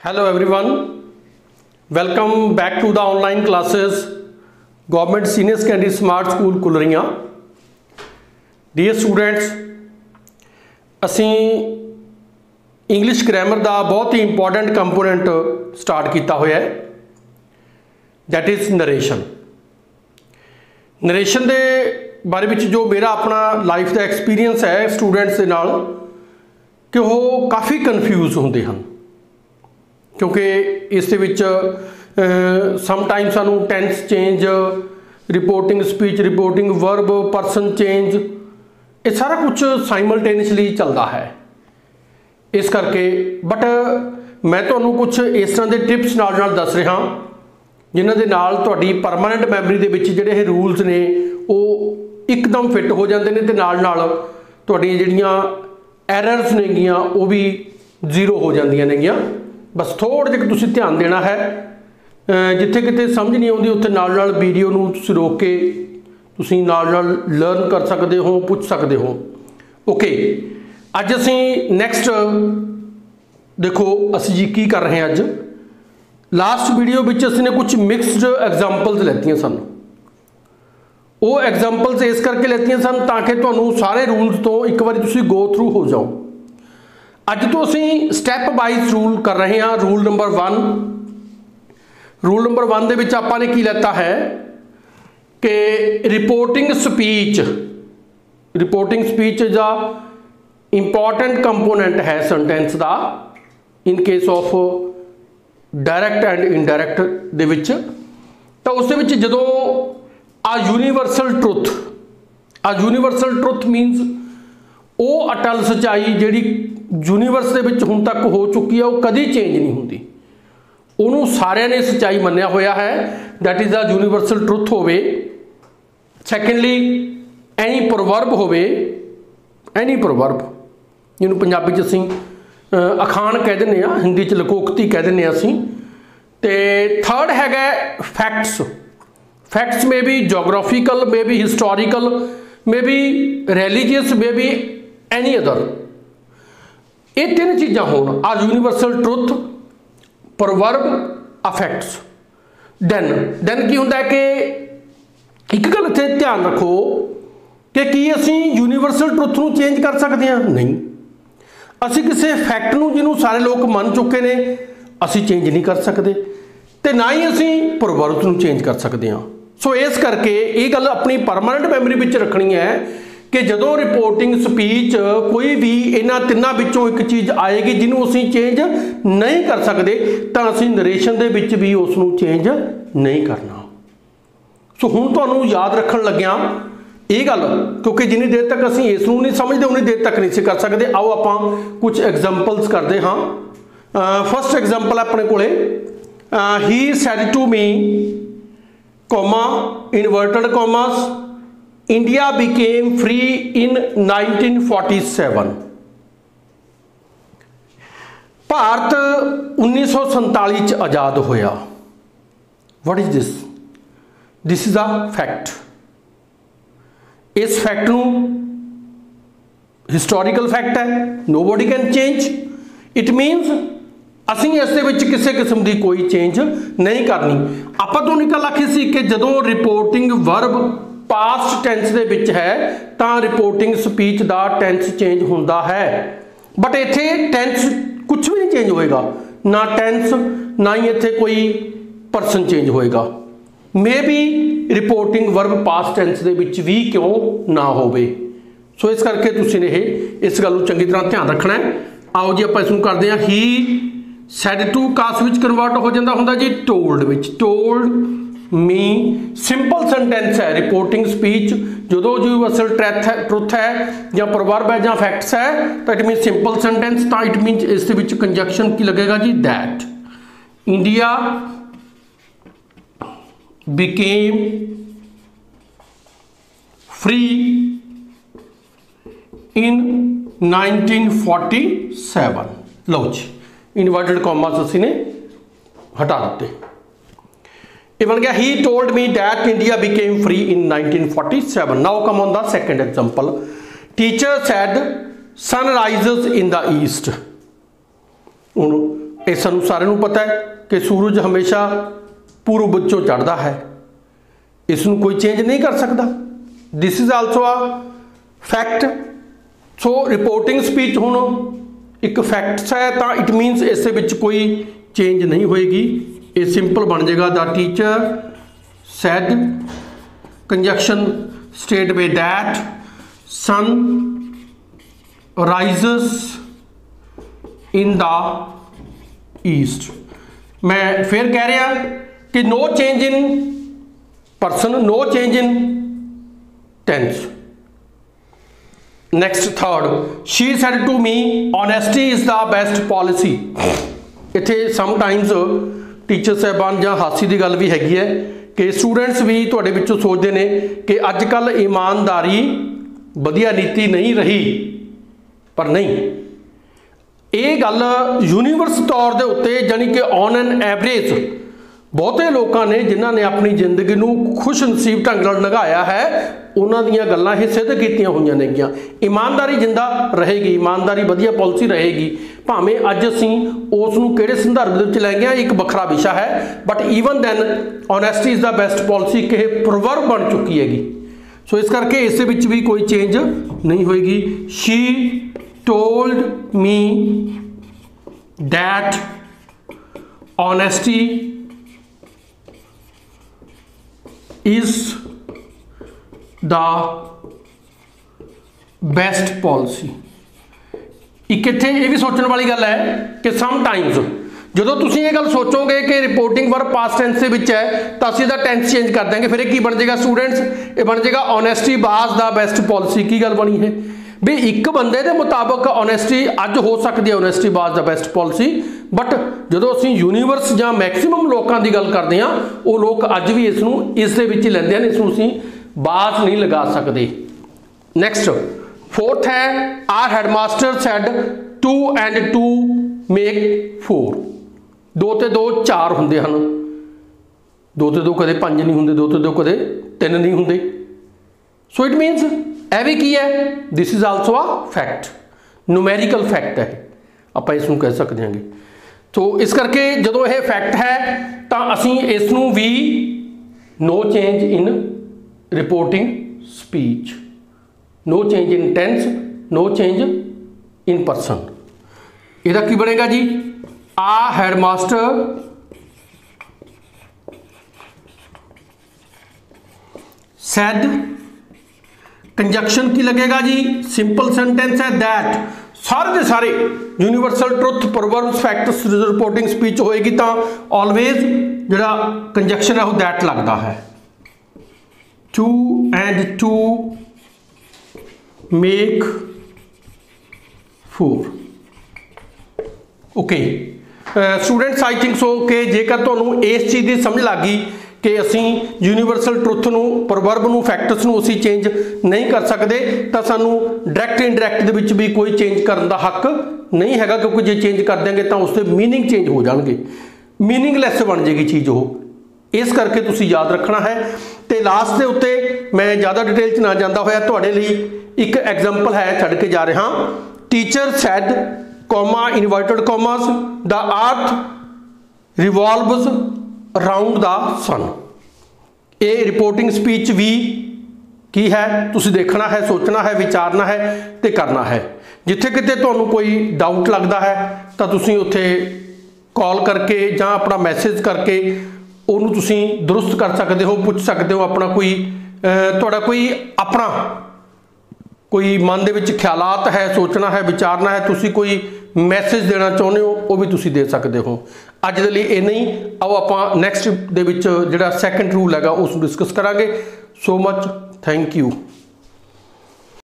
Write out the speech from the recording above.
Hello everyone, welcome back to the online classes Government Senior Secondary Smart School Kulrian. Dear students, ਅਸੀਂ English grammar का बहुत ही important component start किया होया है, that is narration. Narration के बारे में जो मेरा अपना लाइफ का एक्सपीरियंस है स्टूडेंट्स के नाल कि वो काफ़ी कन्फ्यूज होंगे हैं, क्योंकि इस समटाइम सानू tense change, reporting speech, reporting verb, person change, ये सारा कुछ साइमल्टेनियसली चलता है। इस करके बट मैं तुहानू कुछ इस तरह के टिप्स नाल दस रहा जिन्हां दे नाल तुहाडी परमानेंट मैमरी दे विच जिहड़े रूल्स ने वो एकदम फिट हो जाते हैं, तो नाल नाल तुहाडीआं जिहड़ियां एरर्स नेगियां वो भी जीरो हो जांदियां नेगियां। बस थोड़ा जिहा तुसीं ध्यान देना है, जिथे किते समझ नहीं आउंदी उत्थे नाल नाल वीडियो नूं तुसीं रोक के तुसीं नाल नाल लर्न कर सकते हो, पूछ सकते हो। ओके, अज असीं नैक्सट देखो असीं जी की कर रहे हैं। अज लास्ट वीडियो विच असीं ने कुछ मिक्सड एग्जाम्पल्स लैतियां सन। वो एग्जाम्पल्स इस करके लैतियां सन ताकि तुहानूं सारे रूल्स तो एक बार तुसीं गो थ्रू हो जाओ। अज तो असीं स्टैप वाइज रूल कर रहे हैं। रूल नंबर 1 दे विच आपां ने की लैता है कि reporting speech is a important component है सेंटेंस का in case of direct and indirect दे विच। तो उस विच जदों यूनीवर्सल ट्रुथ मीनस वो अटल सच्चाई जिहड़ी यूनीवर्स दे विच हुण तक हो चुकी है, वो कदी चेंज नहीं होंदी, उन्होंने सारिਆਂ ने सच्चाई मन्निया होया है, that is a universal truth होवे। सैकेंडली एनी प्रोवर्ब होवे, एनी प्रोवर्ब जिन्होंने पंजाबी च असीं अखान कह दिंदे आ, हिंदी च लकोकती कह दिंदे आ असीं। ते थर्ड हैगा फैक्ट्स में भी geographical, may be historical, may be religious, may be any other. ये तीन चीज़ां होण, आ यूनीवर्सल ट्रुथ, प्रोवर्ब, अफैक्ट्स। देन की हुंदा है कि एक गल इत्थे ध्यान रखो कि की असीं यूनीवर्सल ट्रुथ नूं चेंज कर सकते हैं? नहीं। असीं किसी फैक्ट नूं जिन्हों सारे लोग मन चुके ने असीं चेंज नहीं कर सकते, तो ना ही असीं प्रोवर्ब नूं चेंज कर सकते हैं। सो इस करके ये गल अपनी परमानेंट मैमरी विच रखनी है कि जदों रिपोर्टिंग स्पीच कोई भी इन्हां तिन्नां विचों एक चीज़ आएगी जिन्हों असीं चेंज नहीं कर सकते, तो असीं नरेशन दे विच भी उसनूं चेंज नहीं करना। सो हुण तुहानूं याद रखण लग्गिया ये गल, क्योंकि जिन्नी देर तक असीं इस नूं नहीं समझते उन्नी देर तक नहीं कर सकते। आओ आपां कुछ एग्जाम्पल्स करते हाँ। फर्स्ट एग्जाम्पल अपने कोले, he said to me comma inverted commas India became free in 1947। Bharat 1947 आज़ाद होया। What is this? This is a fact. इस फैक्ट नूं हिस्टोरिकल फैक्ट है, nobody can change it. Means असीं इस दे विच किसी किस्म की कोई चेंज नहीं करनी। आपां तो निकल आखी सी कि जदों रिपोर्टिंग वर्ब पास्ट टेंस दे विच है तां रिपोर्टिंग स्पीच दा टेंस चेंज हुंदा है, बट इत्थे टेंस कुछ भी नहीं चेंज होएगा, ना टेंस ना ही इत्थे कोई परसन चेंज होएगा। May be reporting verb past tense दे विच भी क्यों ना होवे। सो इस करके तुसीं ने इस गल नूं चंगी तरह ध्यान रखना है। आओ जी आपां इसनूं करदे हां। ही सैड टू कास विच कन्वर्ट हो जाता हुंदा जी टोल्ड विच। टोल्ड मी सिंपल सेंटेंस है। रिपोर्टिंग स्पीच जो यूनिवर्सल ट्रुथ है या प्रोवर्ब है या फैक्ट्स है तो इट मीन सिंपल सेंटेंस, तो इट मीन इस विच कंजक्शन की लगेगा जी that India became free in 1947। लो जी इनवर्टेड कॉमास असी ने हटा दिते। ये बन गया he told me that India became free in 1947। Now come on the second example. Teacher said sun rises in the east. ये सानू सारे नू पता है कि सूरज हमेशा पूर्व विचों चढ़ता है, इसनू कोई चेंज नहीं कर सकता। This is also a fact. So reporting speech हुण एक फैक्ट्स है तो इट मीनस इस विच कोई चेंज नहीं होएगी। ये सिंपल बन जाएगा the teacher said conjunction state way that sun rises in the east. मैं फिर कह रहा कि no change in person, no change in tense. Next third, she said to me honesty is the best policy. इत्थे sometimes teacher साहबान जां हासी की गल भी हैगी है कि स्टूडेंट्स भी तुहाडे विचों सोचते हैं कि अजकल ईमानदारी वधिया नीति नहीं रही, पर नहीं, ये गल यूनीवर्स तौर के उत्ते जानी कि ऑन एन एवरेज बहुते लोगों ने जिन्हों ने अपनी जिंदगी नूं खुश नसीब ढंग नाल लंघाया है उन्हां दीयां गल्लां ये सिद्ध कीतियां होईयां नेगीआं। ईमानदारी जिंदा रहेगी, ईमानदारी वधिया पॉलिसी रहेगी, भावें अज असीं उस नूं किहड़े संदर्भ दे विच लैंदे हां एक वखरा विशा है, but even then honesty is the best policy कि प्रोवर्ब बन चुकी हैगी। सो इस करके इस विच भी कोई चेंज नहीं होएगी। She told me that honesty is the best policy. एक इत्थे ये भी सोचने वाली गल है कि समटाइम्स जो तुसीं ये गल सोचोगे कि रिपोर्टिंग वर्ब पास्ट टेंस के विच है तो असीं दा टेंस चेंज कर देंगे, फिर की बन जाएगा स्टूडेंट्स, ये बन जाएगा honesty was the best policy. की गल बनी है भी एक बंदे के मुताबिक ऑनेस्टी अज हो सकती है, honesty was the best policy, but जो असीं यूनीवर्स या मैक्सीमम लोगों की गल करते हैं वो लोग अज भी इसनूं इस दे विच लैंदे हैं, इसनूं असीं बाज नहीं लगा सकते। नेक्स्ट फोर्थ है our headmaster said 2 and 2 make 4। 2 ते 2 4 हुंदे हन, 2 ते 2 कदे 5 नहीं हुंदे, 2 ते 2 कदे 3 नहीं हुंदे। सो इट मीनस यह भी की है, this is also a fact, numerical fact है, आप इसनूं कह सकते हैं। तो इस करके जो यह फैक्ट है तो असीं इसनूं भी no change in reporting speech, no change in tense, no change in person. इहदा की बनेगा जी, आ हैडमास्टर सैड, कंजक्शन की लगेगा जी, सिंपल सेंटेंस है दैट, सारे के सारे universal truth proverbs facts reporting speech होएगी तो ऑलवेज जिहड़ा कंजक्शन है वो दैट लगता है। 2 and 2 make 4। Okay students, I think so कि जेकर तुहानूं इस चीज़ की समझ लग गई कि असी यूनीवर्सल ट्रुथ नूं प्रोवर्ब नूं फैक्ट्स नूं असी चेंज नहीं कर सकते तो सानू डायरैक्ट इनडायरैक्ट दे विच भी कोई चेंज करने का हक नहीं हैगा, क्योंकि जे चेंज कर देंगे तो उसके मीनिंग चेंज हो जाएंगे, मीनिंगलैस बन जाएगी चीज़ वो। इस करके तुसी याद रखना है। तो लास्ट के उत्ते मैं ज़्यादा डिटेल च ना जाता होया तुहाडे लई एक एग्जाम्पल है छड्ड के जा रहा। Teacher said comma inverted commas the earth revolves around the sun. ये रिपोर्टिंग स्पीच भी की है, तुसी देखना है, सोचना है, विचारना है तो करना है। जिथे किते तुहानूं कोई डाउट लगता है तो तुसी उत्थे कॉल करके जां अपना मैसेज करके उन्होंने तुसी दुरुस्त कर सकते हो, पूछ सकते हो, अपना कोई तुहाडा कोई अपना कोई मन दे विच ख्यालात है, सोचना है, विचारना है, तुसी कोई मैसेज देना चाहुंदे हो वो भी तुसी दे सकते हो। अज दे लई इन्ना ही, आओ आपां नैक्सट दे विच जिहड़ा सैकेंड रूल हैगा उस डिस्कस करांगे। So much, thank you.